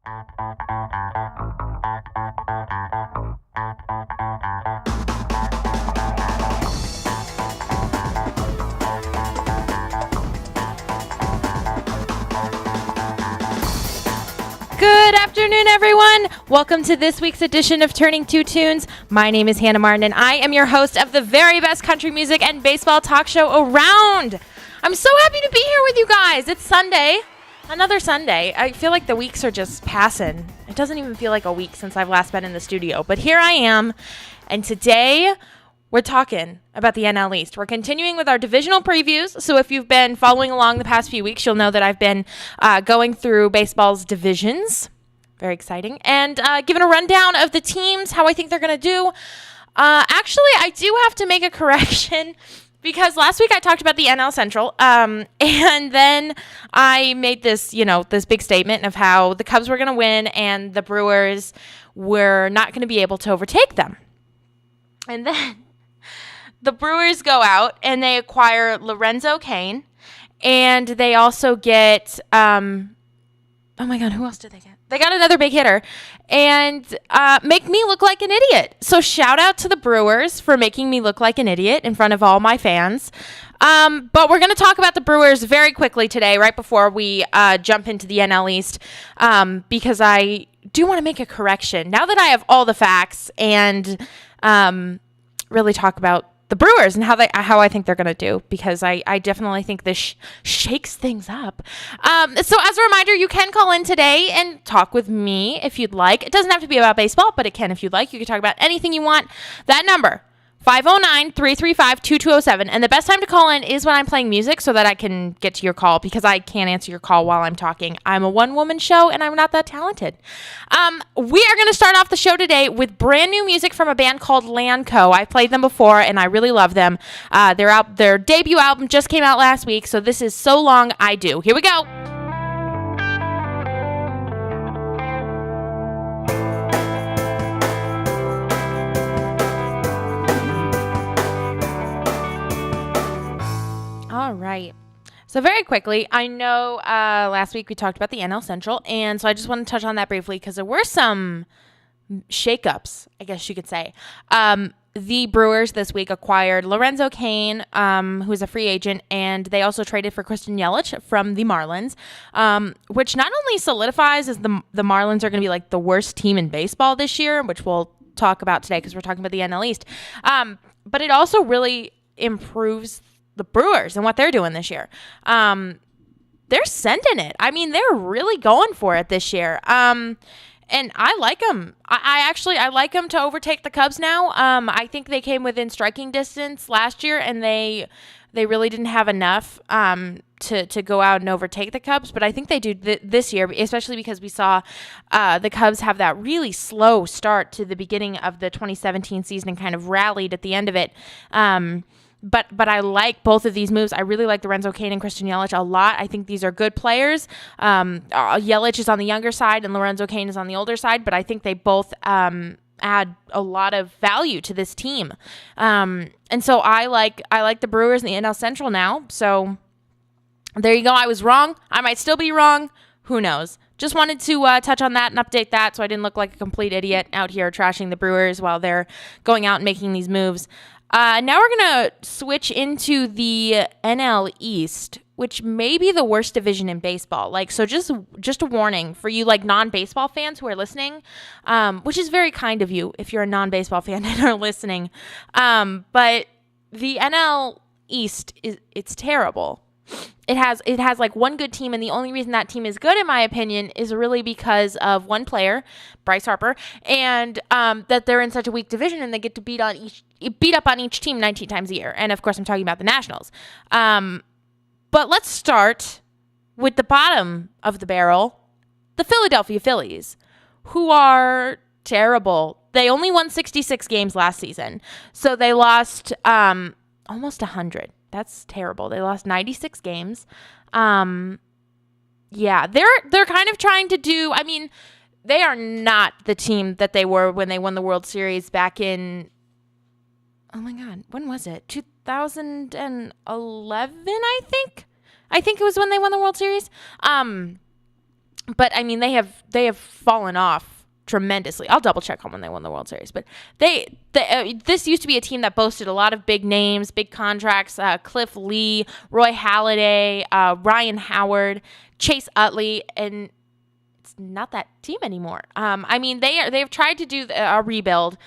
Good afternoon, everyone. Welcome to this week's edition of Turning Two Tunes. My name is Hannah Martin, and I am your host of the very best country music and baseball talk show around. I'm so happy to be here with you guys. It's Sunday, another Sunday. I feel like the weeks are just passing. It doesn't even feel like a week since I've last been in the studio, but here I am, and today we're talking about the NL East. We're continuing with our divisional previews. So if you've been following along the past few weeks, you'll know that I've been going through baseball's divisions. Very exciting. And giving a rundown of the teams, how I think they're going to do. Actually, I do have to make a correction because last week I talked about the NL Central. And then I made this, this big statement of how the Cubs were going to win and the Brewers were not going to be able to overtake them. And then the Brewers go out and they acquire Lorenzo Cain, and they also get, oh my God, who else did they get? They got another big hitter and make me look like an idiot. So shout out to the Brewers for making me look like an idiot in front of all my fans. But we're going to talk about the Brewers very quickly today, right before we jump into the NL East, because I do want to make a correction. Now that I have all the facts and really talk about the Brewers and how I think they're going to do, because I definitely think this shakes things up. So as a reminder, you can call in today and talk with me if you'd like. It doesn't have to be about baseball, but it can if you'd like. You can talk about anything you want. That number, 509-335-2207. And the best time to call in is when I'm playing music so that I can get to your call, because I can't answer your call while I'm talking. I'm a one-woman show, and I'm not that talented. We are going to start off the show today with brand new music from a band called Lanco. I've played them before, and I really love them. Their debut album just came out last week, so this is So Long I Do. Here we go. All right. So very quickly, I know last week we talked about the NL Central, and so I just want to touch on that briefly because there were some shakeups, I guess you could say. The Brewers this week acquired Lorenzo Cain, who is a free agent, and they also traded for Christian Yelich from the Marlins, which not only solidifies as the Marlins are going to be like the worst team in baseball this year, which we'll talk about today because we're talking about the NL East, but it also really improves the Brewers and what they're doing this year. They're sending it. I mean, they're really going for it this year. And I like them. I like them to overtake the Cubs now. I think they came within striking distance last year, and they really didn't have enough to go out and overtake the Cubs. But I think they do this year, especially because we saw the Cubs have that really slow start to the beginning of the 2017 season and kind of rallied at the end of it. But I like both of these moves. I really like Lorenzo Cain and Christian Yelich a lot. I think these are good players. Yelich is on the younger side and Lorenzo Cain is on the older side, but I think they both add a lot of value to this team. And so I like the Brewers in the NL Central now. So there you go. I was wrong. I might still be wrong. Who knows? Just wanted to touch on that and update that so I didn't look like a complete idiot out here trashing the Brewers while they're going out and making these moves. Now we're going to switch into the NL East, which may be the worst division in baseball. So just a warning for you, non-baseball fans who are listening, which is very kind of you if you're a non-baseball fan and are listening. But the NL East it's terrible. It has one good team, and the only reason that team is good, in my opinion, is really because of one player, Bryce Harper, and that they're in such a weak division and they get to beat up on each team 19 times a year. And of course, I'm talking about the Nationals. But let's start with the bottom of the barrel, the Philadelphia Phillies, who are terrible. They only won 66 games last season, so they lost almost 100. That's terrible. They lost 96 games. Yeah, they're kind of trying to do, I mean, they are not the team that they were when they won the World Series back in, oh my God, when was it? 2011, I think. I think it was when they won the World Series. But I mean, they have fallen off tremendously. I'll double check on when they won the World Series, but this used to be a team that boasted a lot of big names, big contracts. Cliff Lee, Roy Halladay, Ryan Howard, Chase Utley, and it's not that team anymore. I mean, they've tried to do a rebuild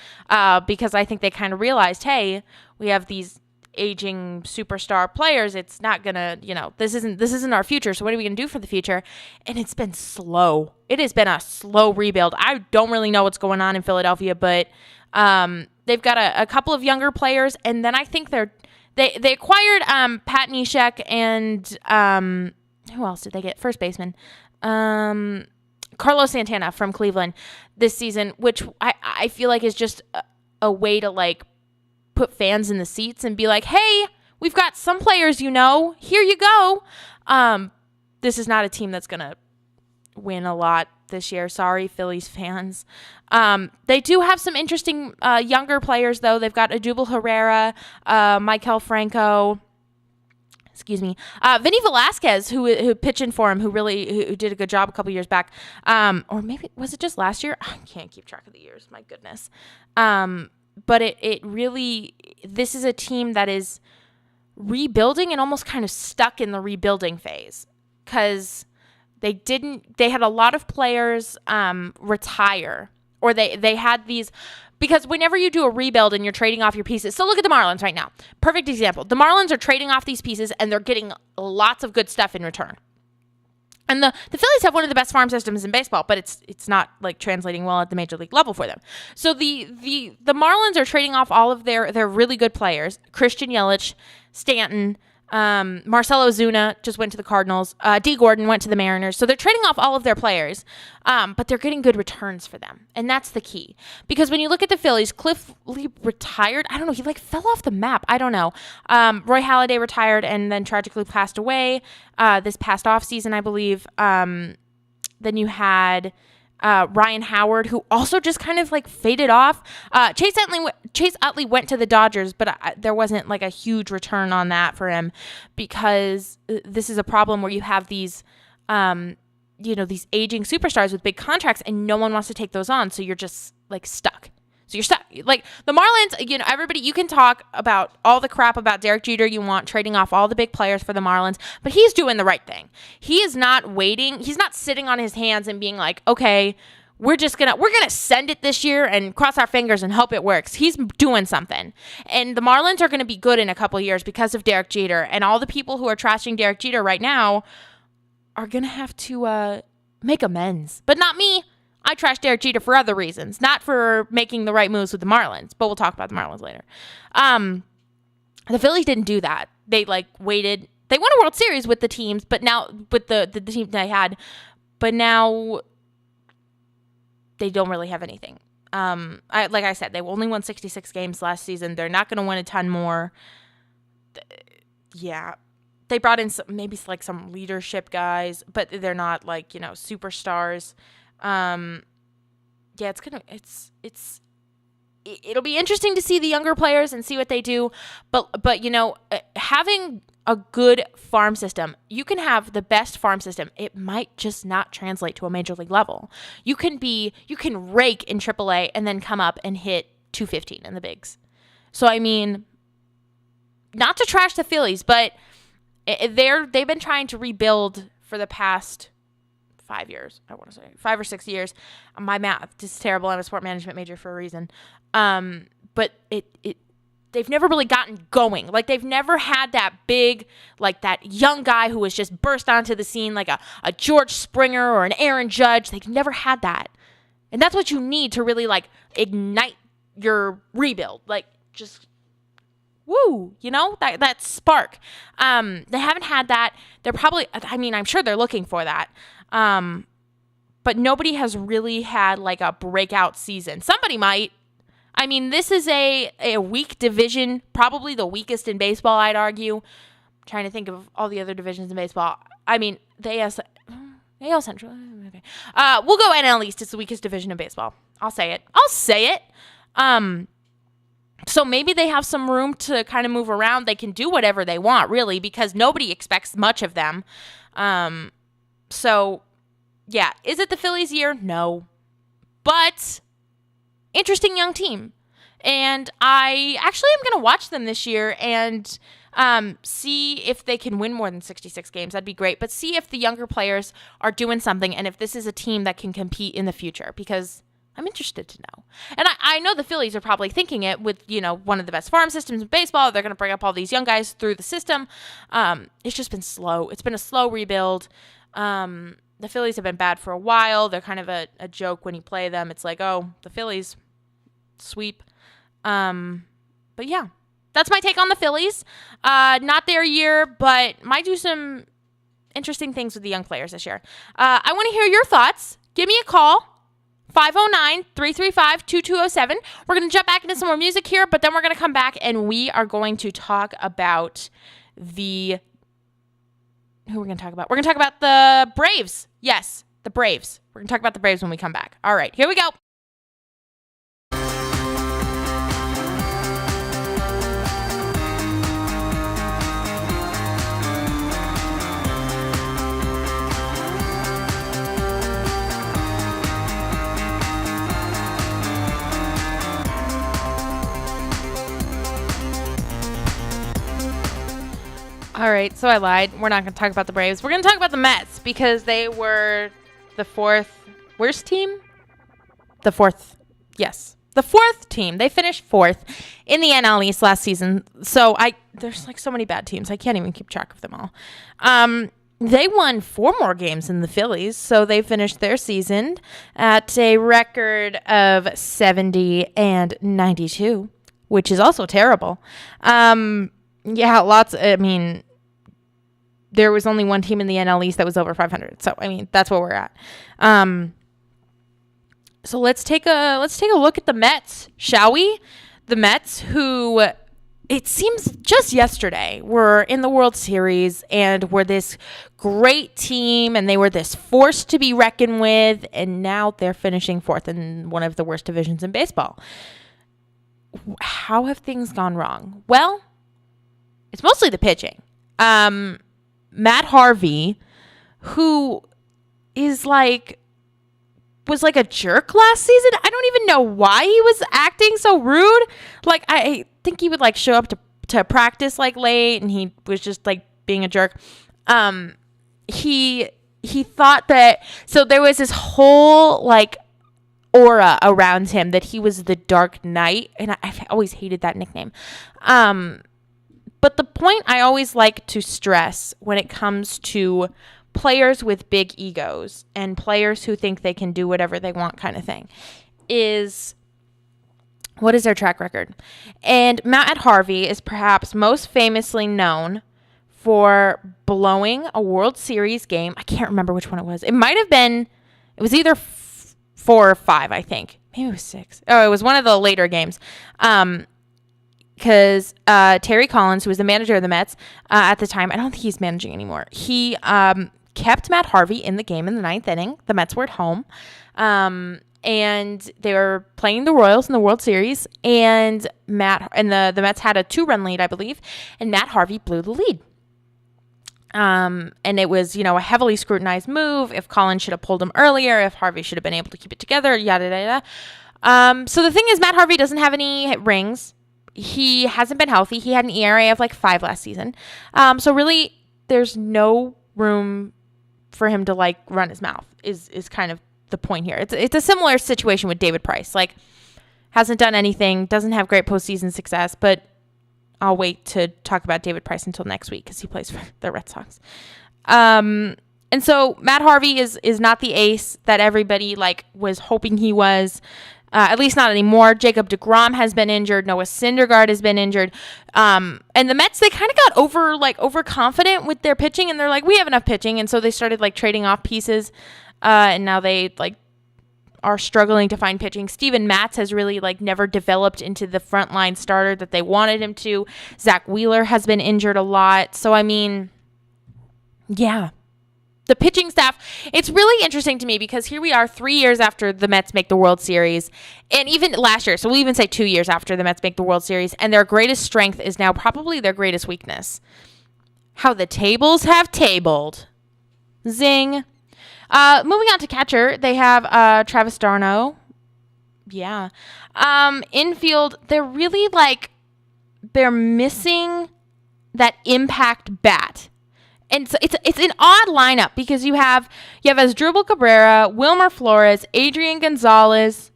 because I think they kind of realized, hey, we have these aging superstar players. It's not gonna, this isn't our future. So what are we gonna do for the future? And it's been slow. It has been a slow rebuild. I don't really know what's going on in Philadelphia, but they've got a couple of younger players, and then I think they acquired Pat Neshek and who else did they get? First baseman. Carlos Santana from Cleveland this season, which I feel like is just a way to like put fans in the seats and be like, hey, we've got some players, here you go. This is not a team that's going to win a lot this year. Sorry, Phillies fans. They do have some interesting younger players, though. They've got Odubel Herrera, Maikel Franco, Vinny Velasquez, who pitching for him, who did a good job a couple years back. Or maybe, was it just last year? I can't keep track of the years. My goodness. But it really, this is a team that is rebuilding and almost kind of stuck in the rebuilding phase because they had a lot of players retire, or they had these, because whenever you do a rebuild and you're trading off your pieces, so look at the Marlins right now. Perfect example. The Marlins are trading off these pieces and they're getting lots of good stuff in return. And the Phillies have one of the best farm systems in baseball, but it's not like translating well at the major league level for them. So the Marlins are trading off all of their really good players. Christian Yelich, Stanton, Marcell Ozuna just went to the Cardinals. D. Gordon went to the Mariners. So they're trading off all of their players, but they're getting good returns for them. And that's the key. Because when you look at the Phillies, Cliff Lee retired. I don't know. He fell off the map. I don't know. Roy Halladay retired and then tragically passed away this past offseason, I believe. Then you had Ryan Howard, who also just kind of faded off. Chase Utley went to the Dodgers, but there wasn't a huge return on that for him, because this is a problem where you have these, these aging superstars with big contracts, and no one wants to take those on. So you're just stuck. So you're stuck. The Marlins, everybody, you can talk about all the crap about Derek Jeter you want, trading off all the big players for the Marlins, but he's doing the right thing. He is not waiting. He's not sitting on his hands and being like, okay, we're going to send it this year and cross our fingers and hope it works. He's doing something. And the Marlins are going to be good in a couple of years because of Derek Jeter, and all the people who are trashing Derek Jeter right now are going to have to make amends. But not me. I trashed Derek Jeter for other reasons, not for making the right moves with the Marlins, but we'll talk about the Marlins later. The Phillies didn't do that. They waited. They won a World Series with the teams, but now with the team they had, but now they don't really have anything. Like I said, they only won 66 games last season. They're not going to win a ton more. Yeah. They brought in some leadership guys, but they're not superstars. It'll be interesting to see the younger players and see what they do, but having a good farm system, you can have the best farm system, it might just not translate to a major league level. You can rake in AAA and then come up and hit 215 in the bigs. So I mean, not to trash the Phillies, but they've been trying to rebuild for the past 5 years, I want to say 5 or 6 years. My math is terrible. I'm a sport management major for a reason. But they've never really gotten going. They've never had that big, that young guy who was just burst onto the scene, like a George Springer or an Aaron Judge. They've never had that. And that's what you need to really ignite your rebuild. Just woo, that spark. They haven't had that. They're probably, I'm sure they're looking for that. But nobody has really had a breakout season. Somebody might. This is a weak division, probably the weakest in baseball, I'd argue. I'm trying to think of all the other divisions in baseball. The AL Central. Okay. We'll go NL East. It's the weakest division in baseball. I'll say it. So maybe they have some room to kind of move around. They can do whatever they want, really, because nobody expects much of them. So yeah, is it the Phillies' year? No. But interesting young team. And I actually am going to watch them this year and see if they can win more than 66 games. That'd be great. But see if the younger players are doing something and if this is a team that can compete in the future, because I'm interested to know. And I know the Phillies are probably thinking it with, one of the best farm systems in baseball. They're going to bring up all these young guys through the system. It's just been slow. It's been a slow rebuild. The Phillies have been bad for a while. They're kind of a joke when you play them. It's like, oh, the Phillies sweep. But yeah, that's my take on the Phillies. Not their year, but might do some interesting things with the young players this year. I want to hear your thoughts. Give me a call. 509-335-2207. We're going to jump back into some more music here, but then we're going to come back and we are going to talk about who we're going to talk about? We're going to talk about the Braves. Yes, the Braves. We're going to talk about the Braves when we come back. All right, here we go. All right, so I lied. We're not going to talk about the Braves. We're going to talk about the Mets because they were the fourth worst team. The fourth team. They finished fourth in the NL East last season. So there's like so many bad teams. I can't even keep track of them all. They won 4 more games than the Phillies, so they finished their season at a record of 70-92, which is also terrible. There was only one team in the NL East that was over 500. So, that's where we're at. So let's take a look at the Mets, shall we? The Mets, who it seems just yesterday were in the World Series and were this great team and they were this force to be reckoned with, and now they're finishing fourth in one of the worst divisions in baseball. How have things gone wrong? Well, it's mostly the pitching. Matt Harvey, who was like a jerk last season. I don't even know why he was acting so rude. Like, I think he would show up to practice late, and he was just being a jerk. He thought that, so there was this whole aura around him that he was the Dark Knight, and I've always hated that nickname. But the point I always like to stress when it comes to players with big egos and players who think they can do whatever they want kind of thing is, what is their track record? And Matt Harvey is perhaps most famously known for blowing a World Series game. I can't remember which one it was. It was either 4 or 5, I think. Maybe it was 6. Oh, it was one of the later games. Because Terry Collins, who was the manager of the Mets at the time, I don't think he's managing anymore. He kept Matt Harvey in the game in the 9th inning. The Mets were at home. And they were playing the Royals in the World Series. And the Mets had a 2-run lead, I believe. And Matt Harvey blew the lead. And it was, a heavily scrutinized move. If Collins should have pulled him earlier, if Harvey should have been able to keep it together, yada, yada, yada. So the thing is, Matt Harvey doesn't have any rings. He hasn't been healthy. He had an ERA of 5 last season. So really, there's no room for him to run his mouth is kind of the point here. It's a similar situation with David Price. Hasn't done anything, doesn't have great postseason success, but I'll wait to talk about David Price until next week because he plays for the Red Sox. And so Matt Harvey is not the ace that everybody was hoping he was. At least not anymore. Jacob deGrom has been injured. Noah Syndergaard has been injured. And the Mets, they kind of got overconfident with their pitching, and they're like, we have enough pitching. And so they started trading off pieces. And now they are struggling to find pitching. Steven Matz has really never developed into the frontline starter that they wanted him to. Zach Wheeler has been injured a lot. So, yeah. The pitching staff, it's really interesting to me because here we are 3 years after the Mets make the World Series, and even last year, so we'll even say 2 years after the Mets make the World Series, and their greatest strength is now probably their greatest weakness. How the tables have tabled. Zing. Moving on to catcher, they have Travis d'Arnaud. Yeah. Infield, they're really they're missing that impact bat. And so it's an odd lineup because you have Asdrubal Cabrera, Wilmer Flores, Adrian Gonzalez,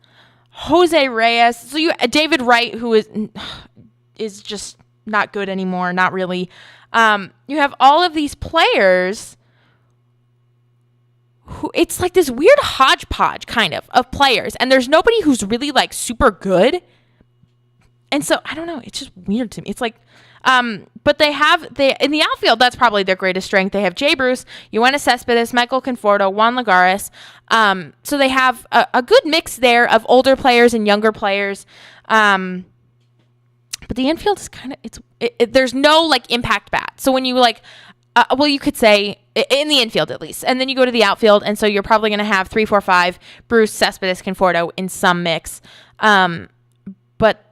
Jose Reyes. So David Wright, who is just not good anymore, not really. You have all of these players who it's like this weird hodgepodge kind of players, and there's nobody who's really super good. And so I don't know, it's just weird to me. It's but they in the outfield, that's probably their greatest strength. They have Jay Bruce, Yoenis Cespedes, Michael Conforto, Juan Lagares. So they have a good mix there of older players and younger players. But the infield is kind of there's no impact bat. So when you you could say in the infield at least, and then you go to the outfield, and so you're probably going to have 3, 4, 5 Bruce, Cespedes, Conforto in some mix. But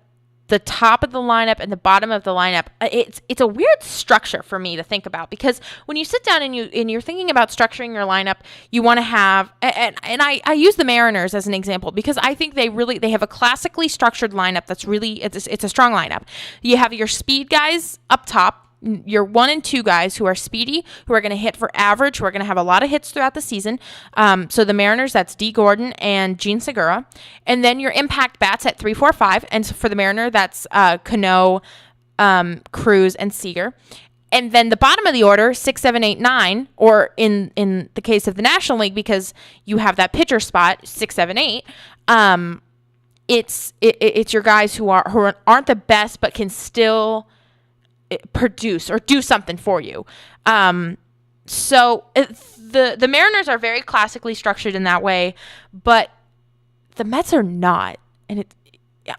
the top of the lineup and the bottom of the lineup, it's a weird structure for me to think about, because when you sit down and you're thinking about structuring your lineup, you want to have, and I use the Mariners as an example because I think they have a classically structured lineup that's really, it's a strong lineup. You have your speed guys up top, your 1 and 2 guys who are speedy, who are going to hit for average, who are going to have a lot of hits throughout the season. So the Mariners, that's D. Gordon and Gene Segura. And then your impact bats at 3, 4, 5. And so for the Mariner, that's Cano, Cruz, and Seager. And then the bottom of the order, 6, 7, 8, 9, or in the case of the National League, because you have that pitcher spot, 6, 7, 8, it's your guys who aren't the best but can still produce or do something for you. So the Mariners are very classically structured in that way, but the Mets are not. And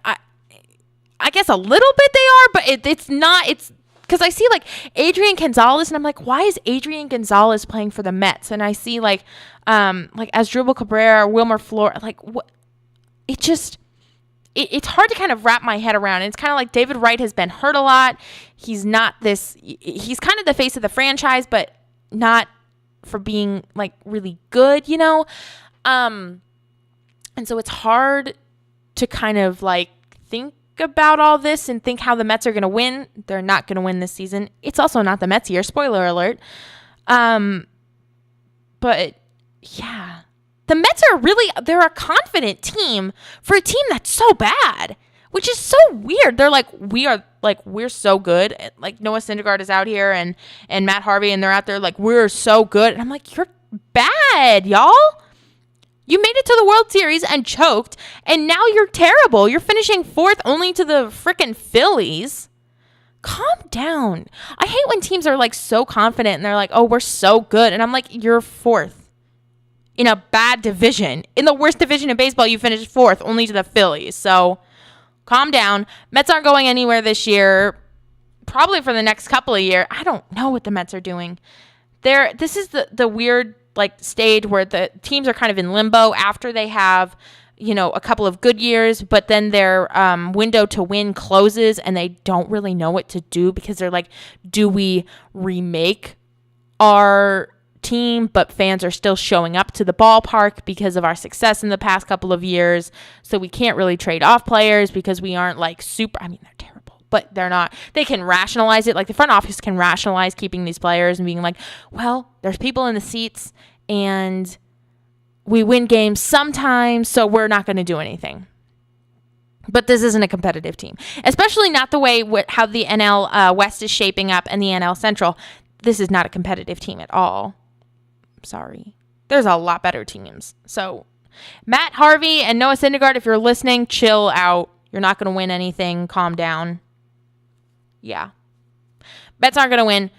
I guess a little bit they are, but it's not. It's because I see Adrian Gonzalez, and I'm like, why is Adrian Gonzalez playing for the Mets? And I see Asdrubal Cabrera, Wilmer Flores, what? It just. It's hard to kind of wrap my head around. It's kind of like David Wright has been hurt a lot. He's not he's kind of the face of the franchise, but not for being really good, And so it's hard to kind of think about all this and think how the Mets are going to win. They're not going to win this season. It's also not the Mets year, spoiler alert. But yeah. The Mets they're a confident team for a team that's so bad, which is so weird. They're we're so good. Noah Syndergaard is out here and Matt Harvey, and they're out there we're so good. And I'm like, you're bad, y'all. You made it to the World Series and choked, and now you're terrible. You're finishing 4th only to the frickin' Phillies. Calm down. I hate when teams are so confident and they're oh, we're so good. And I'm like, you're 4th. In a bad division. In the worst division in baseball, you finished 4th, only to the Phillies. So, calm down. Mets aren't going anywhere this year. Probably for the next couple of years. I don't know what the Mets are doing. This is the weird stage where the teams are kind of in limbo after they have, a couple of good years, but then their window to win closes and they don't really know what to do because they're do we remake our team, but fans are still showing up to the ballpark because of our success in the past couple of years, so we can't really trade off players because we aren't super, they're terrible, but they're not, they can rationalize it, the front office can rationalize keeping these players and being well, there's people in the seats and we win games sometimes, so we're not going to do anything. But this isn't a competitive team, especially not the way how the NL West is shaping up and the NL Central. This is not a competitive team at all. Sorry. There's a lot better teams. So, Matt Harvey and Noah Syndergaard, if you're listening, chill out. You're not going to win anything. Calm down. Yeah. Mets aren't going to win,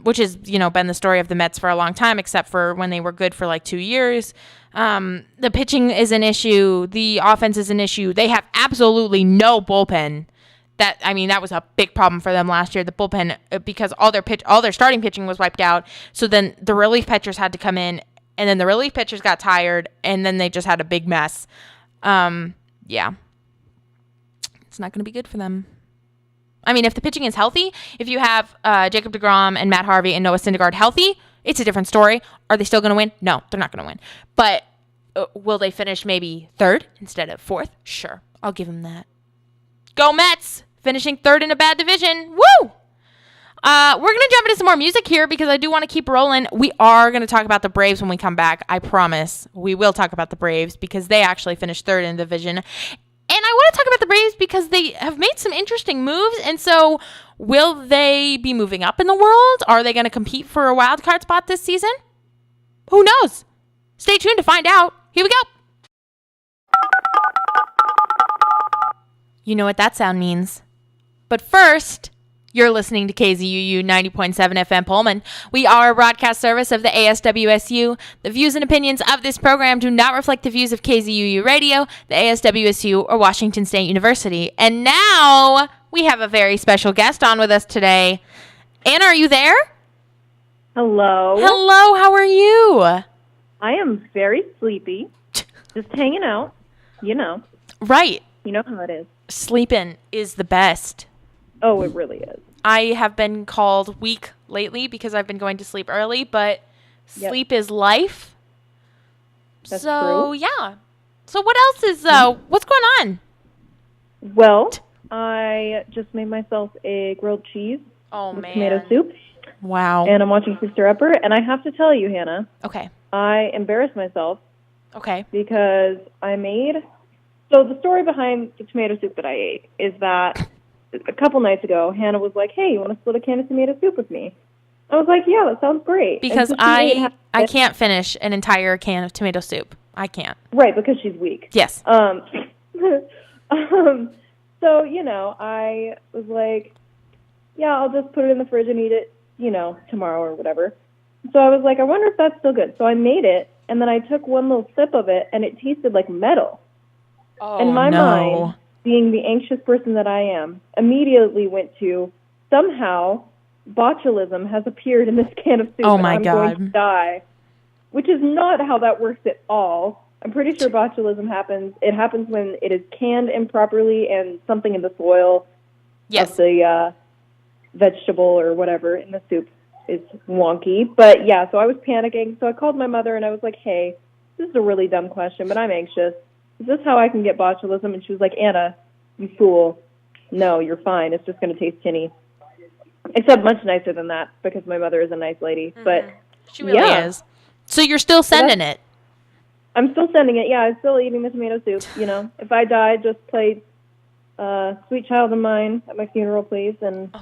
which has, been the story of the Mets for a long time, except for when they were good for 2 years. The pitching is an issue. The offense is an issue. They have absolutely no bullpen. That was a big problem for them last year, the bullpen, because all their starting pitching was wiped out. So then the relief pitchers had to come in, and then the relief pitchers got tired, and then they just had a big mess. Yeah. It's not going to be good for them. If the pitching is healthy, if you have Jacob deGrom and Matt Harvey and Noah Syndergaard healthy, It's a different story. Are they still going to win? No, they're not going to win. But will they finish maybe third instead of fourth? Sure. I'll give them that. Go Mets! Finishing third in a bad division. Woo! We're going to jump into some more music here because I do want to keep rolling. We are going to talk about the Braves when we come back. I promise. We will talk about the Braves because they actually finished third in the division. And I want to talk about the Braves because they have made some interesting moves. And so will they be moving up in the world? Are they going to compete for a wild card spot this season? Who knows? Stay tuned to find out. Here we go. You know what that sound means. But first, you're listening to KZUU 90.7 FM Pullman. We are a broadcast service of the ASWSU. The views and opinions of this program do not reflect the views of KZUU Radio, the ASWSU, or Washington State University. And now we have a very special guest on with us today. Anna, are you there? Hello. Hello, how are you? I am very sleepy. Just hanging out. You know. Right. You know how it is. Sleeping is the best. Oh, it really is. I have been called weak lately because I've been going to sleep early, but sleep is life. That's so, true. Yeah. So what else is, what's going on? Well, I just made myself a grilled cheese with tomato soup. Wow. And I'm watching Sister Upper, and I have to tell you, Hannah. Okay. I embarrassed myself. Okay. Because I made... So the story behind the tomato soup that I ate is that a couple nights ago, Hannah was like, hey, you want to split a can of tomato soup with me? I was like, yeah, that sounds great. Because so I can't finish an entire can of tomato soup. I can't. Right, because she's weak. Yes. So, you know, I was like, yeah, I'll just put it in the fridge and eat it, you know, tomorrow or whatever. So I was like, I wonder if that's still good. So I made it, and then I took one little sip of it, and it tasted like metal. Oh, and my mind, being the anxious person that I am, immediately went to, somehow, botulism has appeared in this can of soup, oh and my I'm God. going to die. Which is not how that works at all. I'm pretty sure botulism happens. It happens when it is canned improperly and something in the soil of the vegetable or whatever in the soup is wonky. But, yeah, so I was panicking. So I called my mother, and I was like, hey, this is a really dumb question, but I'm anxious. Is this how I can get botulism? And she was like, Anna, you fool. No, you're fine. It's just going to taste tinny. Except much nicer than that because my mother is a nice lady. Mm-hmm. But she really is. So you're still sending it? I'm still sending it. Yeah, I'm still eating the tomato soup. You know, if I die, just play Sweet Child of Mine at my funeral, please. And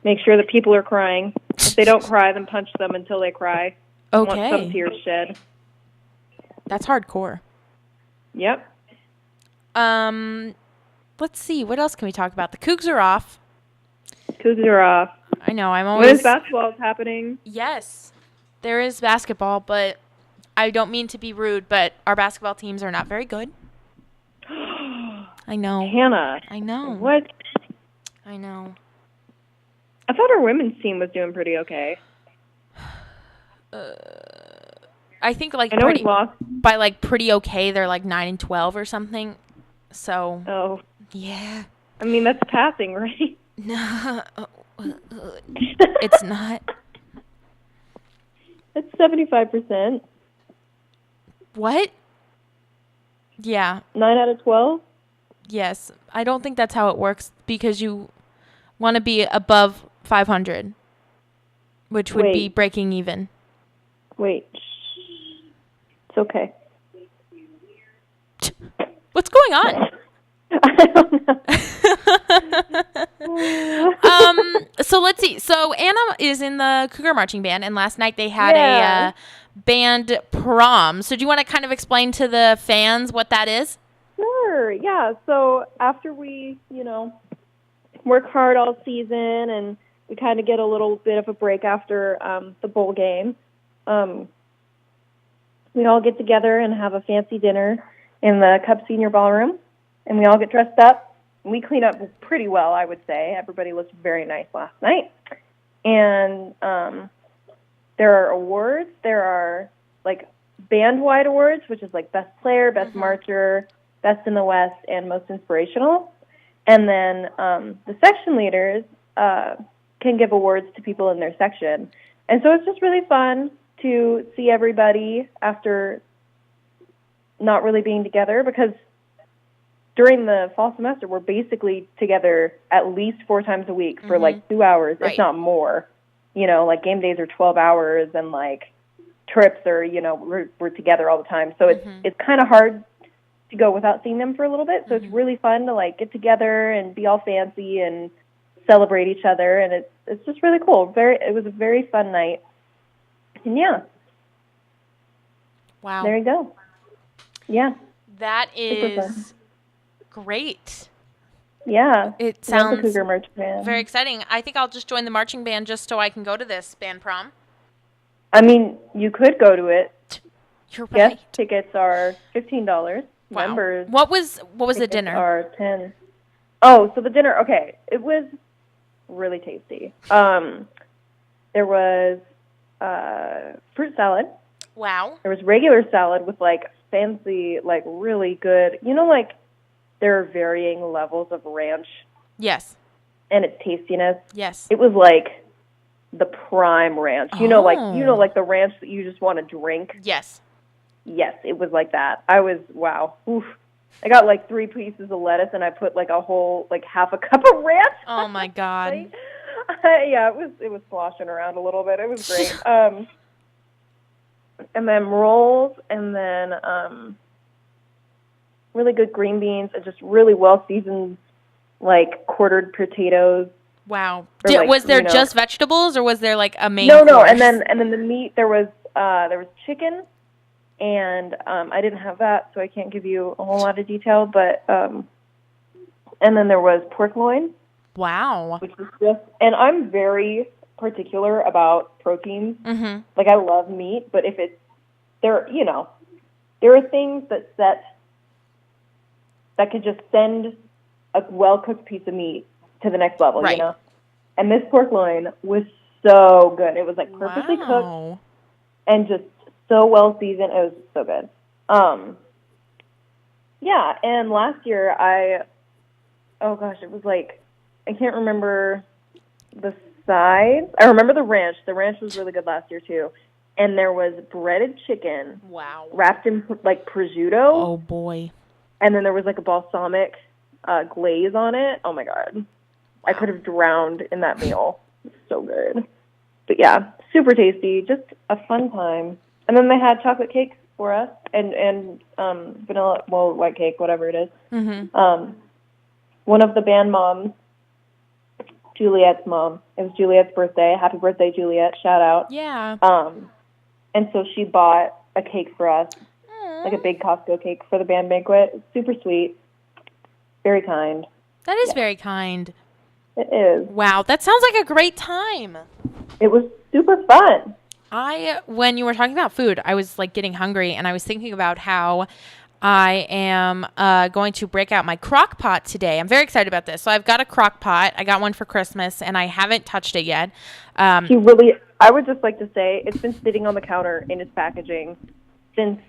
make sure that people are crying. If they don't cry, then punch them until they cry. Okay. I want some tears shed. That's hardcore. Yep. Let's see. What else can we talk about? The Cougs are off. Cougs are off. I know. I'm always... Women's basketball is happening. Yes. There is basketball, but I don't mean to be rude, but our basketball teams are not very good. I know. Hannah. I know. What? I know. I thought our women's team was doing pretty okay. I think like pretty okay. They're like 9-12 or something. So. Oh. Yeah. I mean that's passing, right? No, it's not. It's 75%. What? Yeah. 9 out of 12. Yes, I don't think that's how it works because you want to be above 500, which would be breaking even. Wait. It's okay. What's going on? I don't know. So let's see. So Anna is in the Cougar Marching Band, and last night they had a band prom. So do you want to kind of explain to the fans what that is? Sure, yeah. So after we, work hard all season and we kind of get a little bit of a break after the bowl game, we all get together and have a fancy dinner in the Cub Senior Ballroom, and we all get dressed up. We clean up pretty well, I would say. Everybody looked very nice last night. And there are awards. There are, band-wide awards, which is, Best Player, Best Marcher, Best in the West, and Most Inspirational. And then the section leaders can give awards to people in their section. And so it's just really fun. to see everybody after not really being together, because during the fall semester, we're basically together at least 4 times a week for like 2 hours, if not more. You know, like game days are 12 hours and like trips are, you know, we're together all the time. So it's kind of hard to go without seeing them for a little bit. So it's really fun to like get together and be all fancy and celebrate each other. And it's just really cool. It was a very fun night. And yeah. Wow. There you go. Yeah. That is great. Yeah. It sounds the Cougar March Band. Very exciting. I think I'll just join the marching band just so I can go to this band prom. I mean, you could go to it. You're right. Guest tickets are $15. Wow. Members. What was the dinner? Are $10. Oh, so the dinner. Okay, it was really tasty. There was fruit salad. Wow. There was regular salad with like fancy, like really good. You know, like there are varying levels of ranch. Yes. And its tastiness. Yes. It was like the prime ranch. You know, like the ranch that you just want to drink. Yes. Yes, it was like that. I was, wow. Oof. I got like 3 pieces of lettuce and I put like a whole, like half a cup of ranch. Oh my God. Yeah, it was sloshing around a little bit. It was great. And then rolls, and then really good green beans, and just really well seasoned, like quartered potatoes. Wow. Like, was there just vegetables, or was there like a main? No, course? and then the meat, there was chicken, and I didn't have that, so I can't give you a whole lot of detail. But and then there was pork loin. Wow. Which was and I'm very particular about proteins. Mm-hmm. Like I love meat, but if it's there are things that could just send a well cooked piece of meat to the next level, right. You know. And this pork loin was so good. It was like perfectly cooked and just so well seasoned. It was so good. Yeah, and last year it was like, I can't remember the sides. I remember the ranch. The ranch was really good last year too. And there was breaded chicken. Wow. Wrapped in like prosciutto. Oh boy. And then there was like a balsamic glaze on it. Oh my God. Wow. I could have drowned in that meal. It's so good. But yeah, super tasty. Just a fun time. And then they had chocolate cakes for us and vanilla, white cake, whatever it is. Mm-hmm. One of the band moms, Juliet's mom. It was Juliet's birthday. Happy birthday, Juliet. Shout out. Yeah. And so she bought a cake for us, like a big Costco cake for the band banquet. It's super sweet. Very kind. That is very kind. It is. Wow, that sounds like a great time. It was super fun. When you were talking about food, I was like getting hungry, and I was thinking about how I am going to break out my crock pot today. I'm very excited about this. So I've got a crock pot. I got one for Christmas, and I haven't touched it yet. I would just like to say it's been sitting on the counter in its packaging since,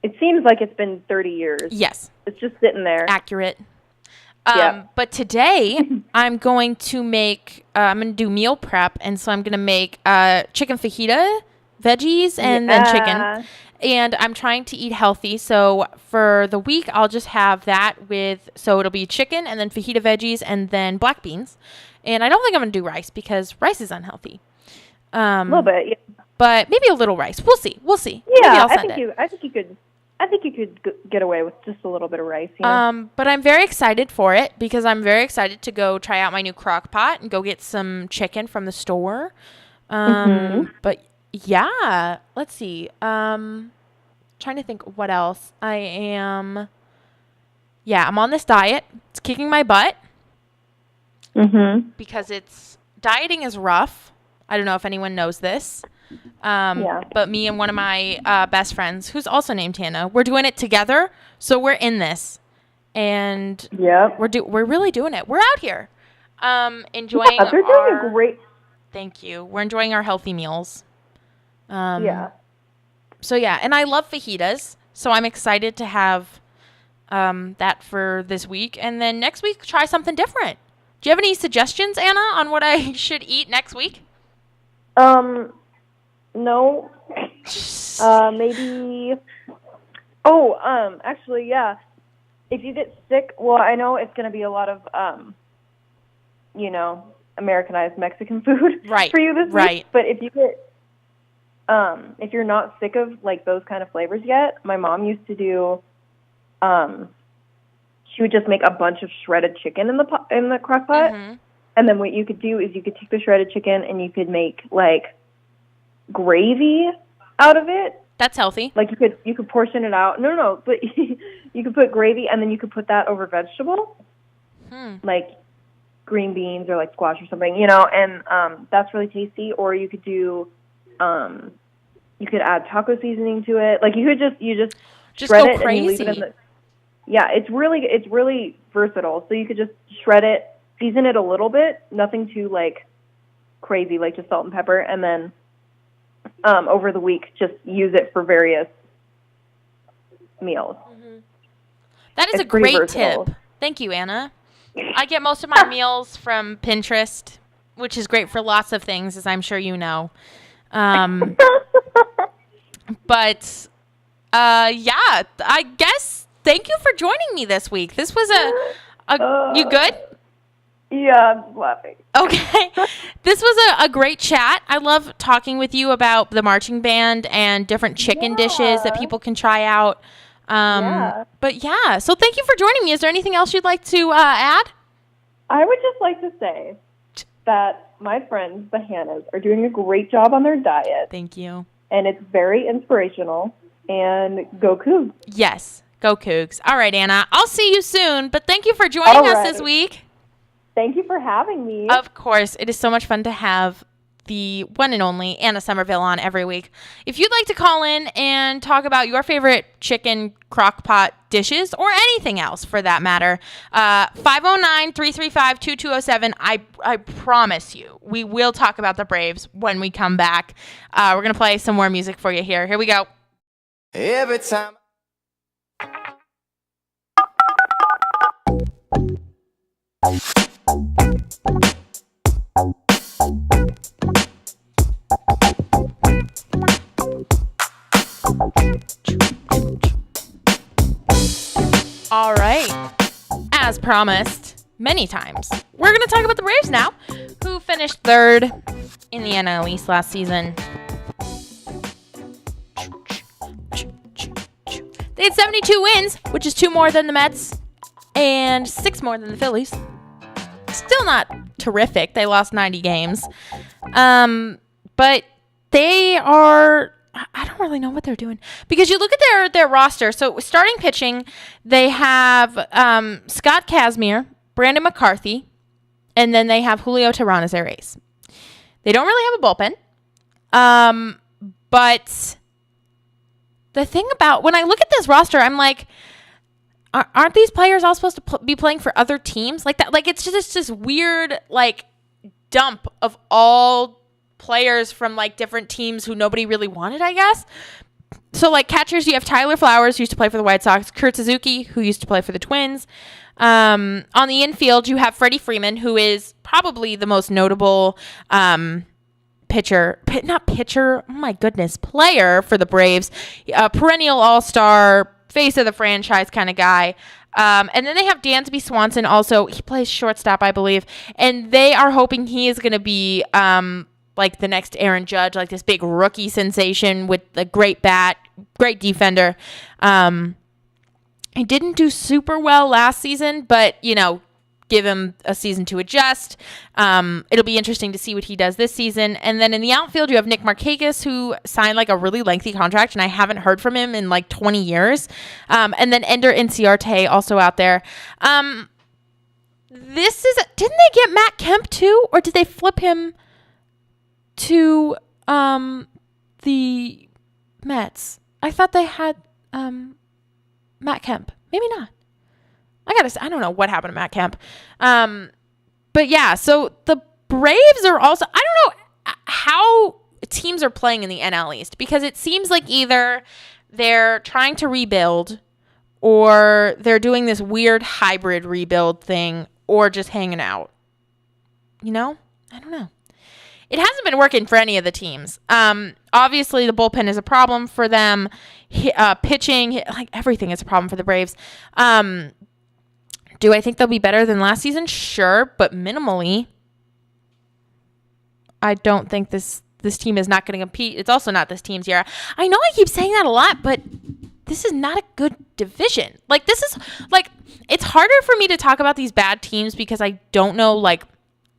it seems like it's been 30 years. Yes. It's just sitting there. Accurate. Yeah. But today I'm going to make, I'm going to do meal prep. And so I'm going to make chicken fajita, veggies, and then chicken. And I'm trying to eat healthy. So for the week, I'll just have that so it'll be chicken and then fajita veggies and then black beans. And I don't think I'm going to do rice because rice is unhealthy. A little bit, yeah. But maybe a little rice. We'll see. Yeah, I think you could get away with just a little bit of rice. You know? But I'm very excited for it because I'm very excited to go try out my new crock pot and go get some chicken from the store. But yeah, let's see. Trying to think what else. I'm on this diet. It's kicking my butt. Because dieting is rough. I don't know if anyone knows this. But me and one of my best friends, who's also named Hannah, we're doing it together. So we're in this, and we're really doing it. We're out here, enjoying. Yeah, they're doing a great. Thank you. We're enjoying our healthy meals. Yeah. So yeah, and I love fajitas, so I'm excited to have that for this week, and then next week try something different. Do you have any suggestions, Anna, on what I should eat next week? No. Maybe. Oh, actually, yeah. If you get sick, well, I know it's going to be a lot of, Americanized Mexican food for you this week. But if you get, if you're not sick of like those kind of flavors yet, my mom used to do, she would just make a bunch of shredded chicken in the crock pot. Mm-hmm. And then what you could do is you could take the shredded chicken and you could make like gravy out of it. That's healthy. Like you could portion it out. No, but you could put gravy and then you could put that over vegetable, like green beans or like squash or something, and that's really tasty. Or you could do, you could add taco seasoning to it. Like you just shred it crazy. And you leave it in the. Yeah, it's really versatile. So you could just shred it, season it a little bit, nothing too like crazy, like just salt and pepper, and then. Over the week, just use it for various meals. Mm-hmm. That is a great versatile tip. Thank you, Anna. I get most of my meals from Pinterest, which is great for lots of things, as I'm sure you know. But, yeah, I guess thank you for joining me this week. This was you good? Yeah, I'm laughing. Okay. This was a great chat. I love talking with you about the marching band and different chicken dishes that people can try out. But yeah, so thank you for joining me. Is there anything else you'd like to add? I would just like to say that my friends, the Hannahs, are doing a great job on their diet. Thank you. And it's very inspirational. And go Cougs. Yes, go Cougs. All right, Anna. I'll see you soon, but thank you for joining us this week. Thank you for having me. Of course. It is so much fun to have the one and only Anna Somerville on every week. If you'd like to call in and talk about your favorite chicken crock pot dishes or anything else for that matter, 509-335-2207. I promise you, we will talk about the Braves when we come back. We're going to play some more music for you here. Here we go. Every time. All right. As promised, many times, we're going to talk about the Braves now, who finished third in the NL East last season. They had 72 wins, which is 2 more than the Mets and 6 more than the Phillies. Still not terrific. They lost 90 games. But they are... I don't really know what they're doing. Because you look at their roster. So starting pitching, they have Scott Kazmir, Brandon McCarthy, and then they have Julio Teheran as their ace. They don't really have a bullpen. But the thing about... When I look at this roster, I'm like... Aren't these players all supposed to be playing for other teams like that? Like it's just this weird like dump of all players from like different teams who nobody really wanted, I guess. So like catchers, you have Tyler Flowers, who used to play for the White Sox, Kurt Suzuki, who used to play for the Twins. On the infield, you have Freddie Freeman, who is probably the most notable player for the Braves, a perennial all-star, face of the franchise kind of guy. And then they have Dansby Swanson also. He plays shortstop, I believe. And they are hoping he is going to be like the next Aaron Judge, like this big rookie sensation with a great bat, great defender. He didn't do super well last season, but, give him a season to adjust. It'll be interesting to see what he does this season. And then in the outfield, you have Nick Markakis, who signed like a really lengthy contract, and I haven't heard from him in like 20 years. And then Ender Inciarte also out there. Didn't they get Matt Kemp too, or did they flip him to the Mets? I thought they had Matt Kemp. Maybe not. I don't know what happened to Matt Kemp. But yeah, so the Braves are also, I don't know how teams are playing in the NL East, because it seems like either they're trying to rebuild or they're doing this weird hybrid rebuild thing or just hanging out. I don't know. it hasn't been working for any of the teams. Obviously, the bullpen is a problem for them. Pitching, like everything is a problem for the Braves. Do I think they'll be better than last season? Sure, but minimally. I don't think this team is not going to compete. It's also not this team's year. I know I keep saying that a lot, but this is not a good division. Like, this is, like, it's harder for me to talk about these bad teams because I don't know, like,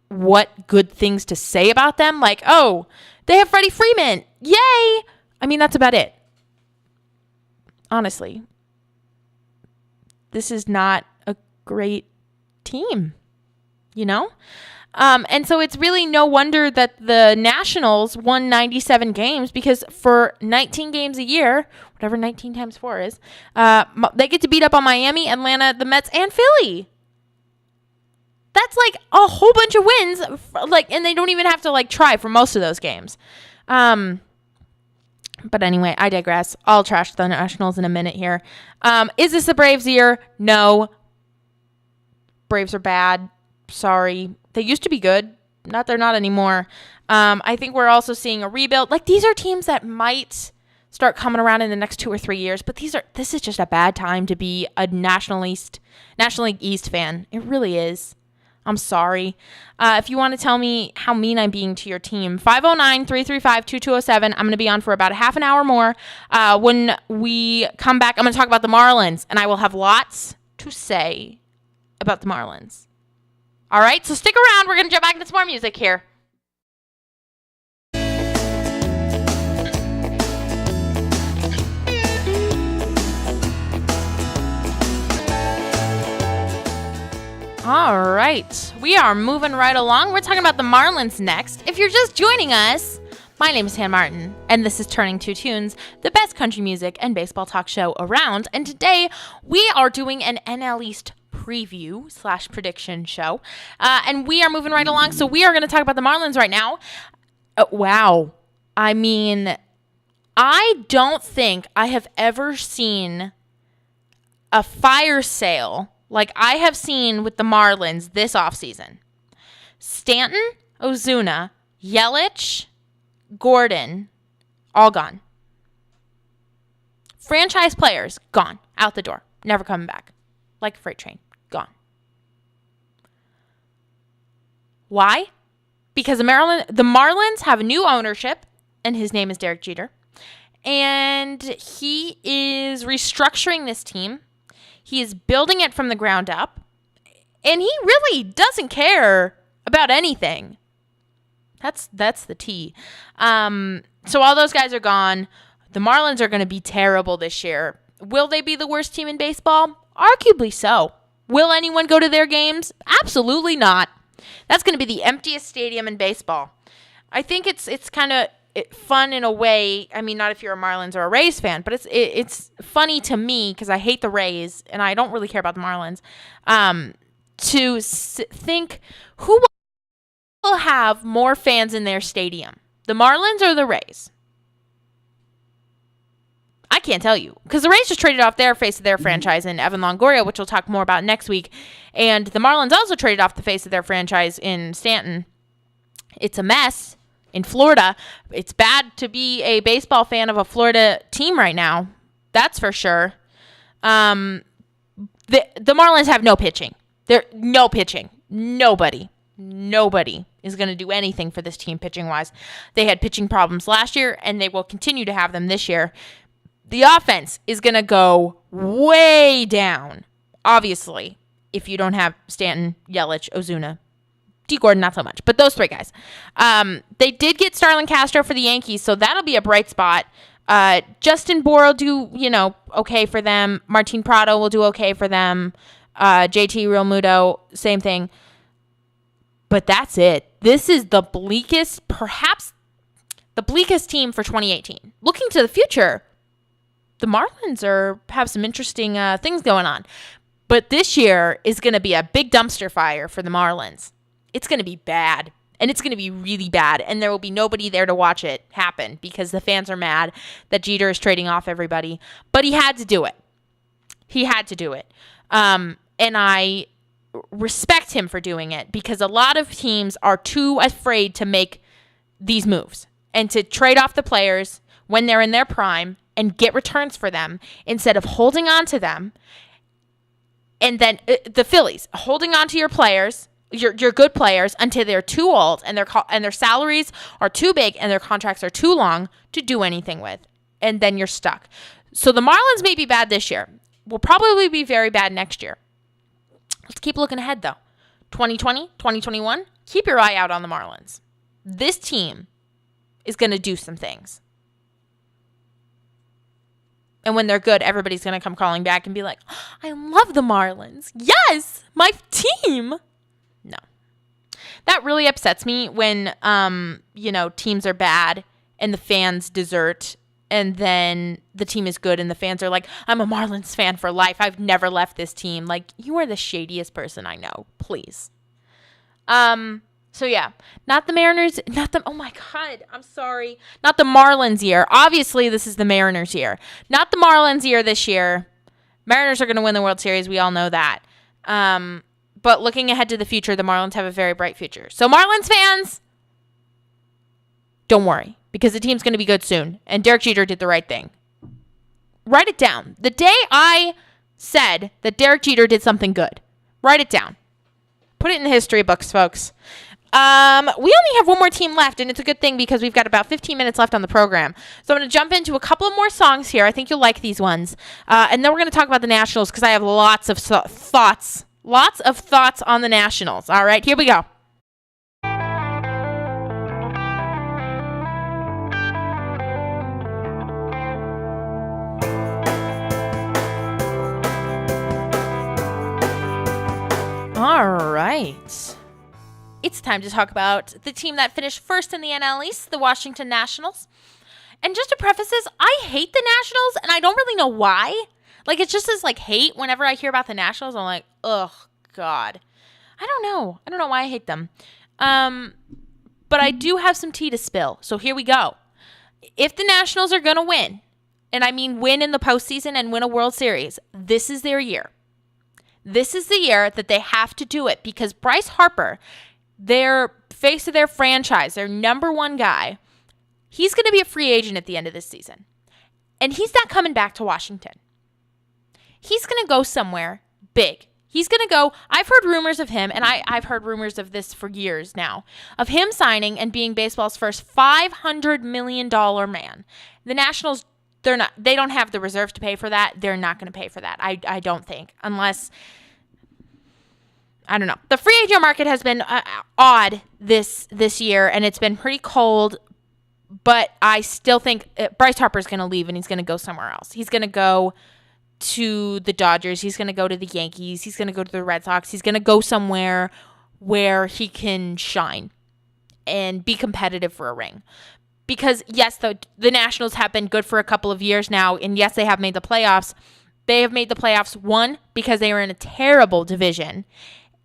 what good things to say about them. Like, oh, they have Freddie Freeman. Yay! I mean, that's about it. Honestly. This is not a great team, you know? And so it's really no wonder that the Nationals won 97 games because for 19 games a year, whatever 19 times 4 is, they get to beat up on Miami, Atlanta, the Mets, and Philly. That's like a whole bunch of wins, like, and they don't even have to like try for most of those games. But anyway, I digress. I'll trash the Nationals in a minute here. Is this the Braves' year? No. Braves are bad. Sorry. They used to be good. They're not anymore. I think we're also seeing a rebuild. Like, these are teams that might start coming around in the next 2 or 3 years, but this is just a bad time to be a National League East fan. It really is. I'm sorry. If you want to tell me how mean I'm being to your team, 509-335-2207. I'm going to be on for about a half an hour more. When we come back, I'm going to talk about the Marlins, and I will have lots to say about the Marlins. All right, so stick around. We're going to jump back into some more music here. All right, we are moving right along. We're talking about the Marlins next. If you're just joining us, my name is Han Martin, and this is Turning Two Tunes, the best country music and baseball talk show around. And today, we are doing an NL East preview / prediction show. And we are moving right along. So we are going to talk about the Marlins right now. Wow. I mean, I don't think I have ever seen a fire sale like I have seen with the Marlins this offseason. Stanton, Ozuna, Yelich, Gordon, all gone. Franchise players, gone. Out the door. Never coming back. Like a freight train. Gone. Why? Because the Marlins have a new ownership, and his name is Derek Jeter. And he is restructuring this team. He is building it from the ground up. And he really doesn't care about anything. That's the T. So all those guys are gone. The Marlins are going to be terrible this year. Will they be the worst team in baseball? Arguably so. Will anyone go to their games? Absolutely not. That's going to be the emptiest stadium in baseball. I think it's kind of fun in a way. I mean, not if you're a Marlins or a Rays fan, but it's funny to me because I hate the Rays and I don't really care about the Marlins. To think who will have more fans in their stadium, the Marlins or the Rays? I can't tell you because the Rays just traded off their face of their franchise in Evan Longoria, which we'll talk more about next week. And the Marlins also traded off the face of their franchise in Stanton. It's a mess in Florida. It's bad to be a baseball fan of a Florida team right now. That's for sure. The Marlins have no pitching. No pitching. Nobody is going to do anything for this team pitching-wise. They had pitching problems last year, and they will continue to have them this year. The offense is going to go way down, obviously, if you don't have Stanton, Yelich, Ozuna. D. Gordon, not so much, but those three guys. They did get Starlin Castro for the Yankees, so that'll be a bright spot. Justin Bour will do, okay for them. Martin Prado will do okay for them. JT Realmuto, same thing. But that's it. This is the bleakest, perhaps the bleakest team for 2018. Looking to the future, the Marlins have some interesting things going on. But this year is going to be a big dumpster fire for the Marlins. It's going to be bad. And it's going to be really bad. And there will be nobody there to watch it happen because the fans are mad that Jeter is trading off everybody. But he had to do it. And I respect him for doing it because a lot of teams are too afraid to make these moves and to trade off the players when they're in their prime and get returns for them instead of holding on to them. And then the Phillies holding on to your players, your good players, until they're too old and their salaries are too big and their contracts are too long to do anything with. And then you're stuck. So the Marlins may be bad this year. Will probably be very bad next year. Let's keep looking ahead, though. 2020, 2021, keep your eye out on the Marlins. This team is going to do some things. And when they're good, everybody's going to come calling back and be like, I love the Marlins. Yes, my team. No. That really upsets me when, teams are bad and the fans desert. And then the team is good and the fans are like, I'm a Marlins fan for life. I've never left this team. Like, you are the shadiest person I know. Please. So yeah, not the Mariners, oh my God, I'm sorry. Not the Marlins year. Obviously, this is the Mariners year. Not the Marlins year this year. Mariners are going to win the World Series. We all know that. But looking ahead to the future, the Marlins have a very bright future. So Marlins fans, don't worry, because the team's going to be good soon. And Derek Jeter did the right thing. Write it down. The day I said that Derek Jeter did something good, write it down. Put it in the history books, folks. We only have one more team left, and it's a good thing because we've got about 15 minutes left on the program. So I'm going to jump into a couple of more songs here. I think you'll like these ones. And then we're going to talk about the Nationals because I have lots of thoughts on the Nationals. All right, here we go. All right. It's time to talk about the team that finished first in the NL East, the Washington Nationals. And just to preface this, I hate the Nationals, and I don't really know why. Like, it's just this, hate whenever I hear about the Nationals. I'm like, ugh, God. I don't know why I hate them. But I do have some tea to spill, so here we go. If the Nationals are going to win, and I mean win in the postseason and win a World Series, this is their year. This is the year that they have to do it because Bryce Harper, their face of their franchise, their number one guy, he's going to be a free agent at the end of this season. And he's not coming back to Washington. He's going to go somewhere big. He's going to go, I've heard rumors of him, and I've heard rumors of this for years now, of him signing and being baseball's first $500 million man. The Nationals, they don't have the reserves to pay for that. They're not going to pay for that. I don't think, unless, I don't know. The free agent market has been odd this year, and it's been pretty cold, but I still think Bryce Harper's going to leave, and he's going to go somewhere else. He's going to go to the Dodgers. He's going to go to the Yankees. He's going to go to the Red Sox. He's going to go somewhere where he can shine and be competitive for a ring. Because, yes, the Nationals have been good for a couple of years now, and yes, they have made the playoffs. They have made the playoffs, one, because they were in a terrible division,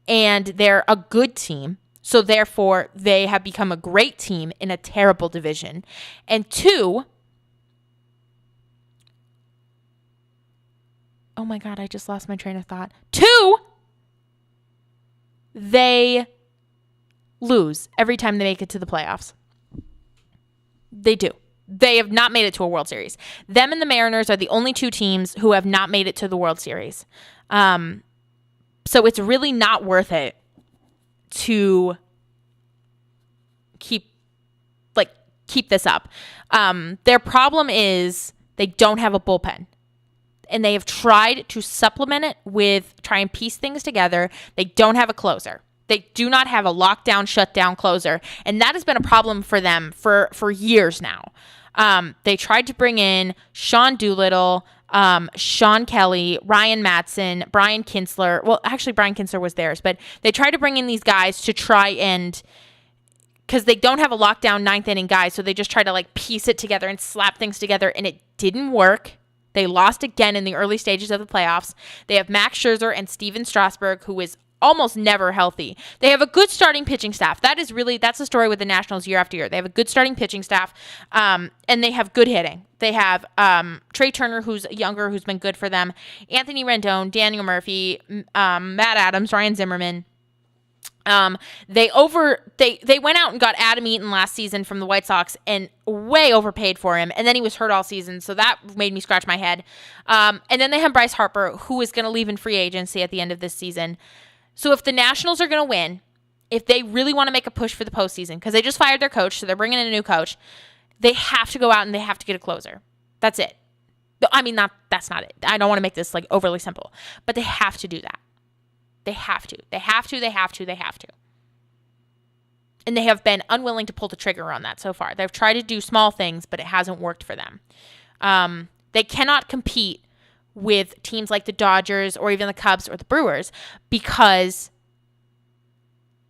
and they're a good team, so therefore they have become a great team in a terrible division. And two, oh my God, I just lost my train of thought. Two, they lose every time they make it to the playoffs. They do. They have not made it to a World Series. Them and the Mariners are the only two teams who have not made it to the World Series. So it's really not worth it to keep this up. Their problem is they don't have a bullpen. And they have tried to supplement it with try and piece things together. They don't have a closer. They do not have a lockdown, shutdown closer. And that has been a problem for them for years now. They tried to bring in Sean Doolittle, Sean Kelly, Ryan Matson, Brian Kinsler. Well, actually, Brian Kinsler was theirs. But they tried to bring in these guys to try and, because they don't have a lockdown ninth inning guy, so they just try to piece it together and slap things together. And it didn't work. They lost again in the early stages of the playoffs. They have Max Scherzer and Steven Strasburg, who is almost never healthy. They have a good starting pitching staff. That's the story with the Nationals year after year. They have a good starting pitching staff, and they have good hitting. They have Trey Turner, who's younger, who's been good for them, Anthony Rendon, Daniel Murphy, Matt Adams, Ryan Zimmerman. They went out and got Adam Eaton last season from the White Sox and way overpaid for him. And then he was hurt all season. So that made me scratch my head. And then they have Bryce Harper, who is going to leave in free agency at the end of this season. So if the Nationals are going to win, if they really want to make a push for the postseason, because they just fired their coach, so they're bringing in a new coach, they have to go out and they have to get a closer. That's it. I mean, that's not it. I don't want to make this like overly simple, but they have to do that. They have to. And they have been unwilling to pull the trigger on that so far. They've tried to do small things, but it hasn't worked for them. They cannot compete with teams like the Dodgers or even the Cubs or the Brewers because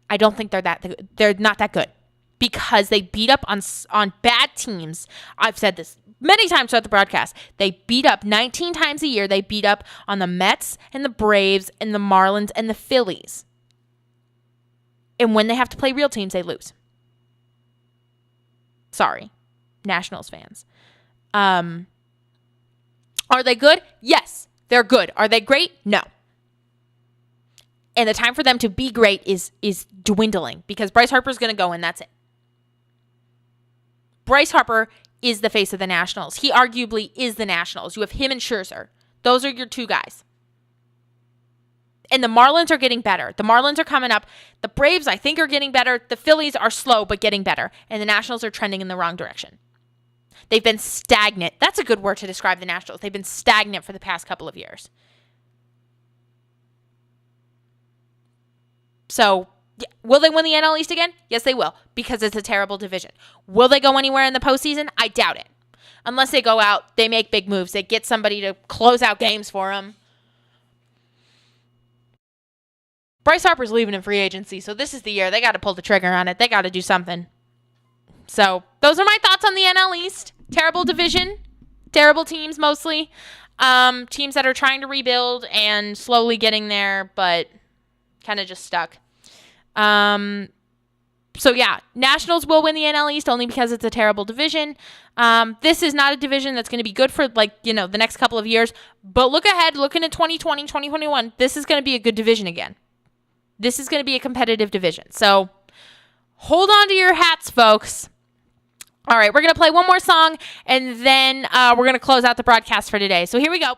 I don't think they're not that good. Because they beat up on bad teams. I've said this many times throughout the broadcast. They beat up 19 times a year. They beat up on the Mets and the Braves and the Marlins and the Phillies. And when they have to play real teams, they lose. Sorry, Nationals fans. Are they good? Yes, they're good. Are they great? No. And the time for them to be great is dwindling because Bryce Harper is going to go and that's it. Bryce Harper is the face of the Nationals. He arguably is the Nationals. You have him and Scherzer. Those are your two guys. And the Marlins are getting better. The Marlins are coming up. The Braves, I think, are getting better. The Phillies are slow but getting better. And the Nationals are trending in the wrong direction. They've been stagnant. That's a good word to describe the Nationals. They've been stagnant for the past couple of years. So, will they win the NL East again? Yes, they will, because it's a terrible division. Will they go anywhere in the postseason? I doubt it. Unless they go out, they make big moves. They get somebody to close out games for them. Bryce Harper's leaving in free agency, so this is the year. They got to pull the trigger on it. They got to do something. So, those are my thoughts on the NL East. Terrible division. Terrible teams, mostly. Teams that are trying to rebuild and slowly getting there, but kind of just stuck. So yeah, Nationals will win the NL East only because it's a terrible division. This is not a division that's going to be good for the next couple of years, but look ahead, looking at 2020, 2021, this is going to be a good division again. This is going to be a competitive division. So hold on to your hats, folks. All right, we're going to play one more song and then we're going to close out the broadcast for today. So here we go.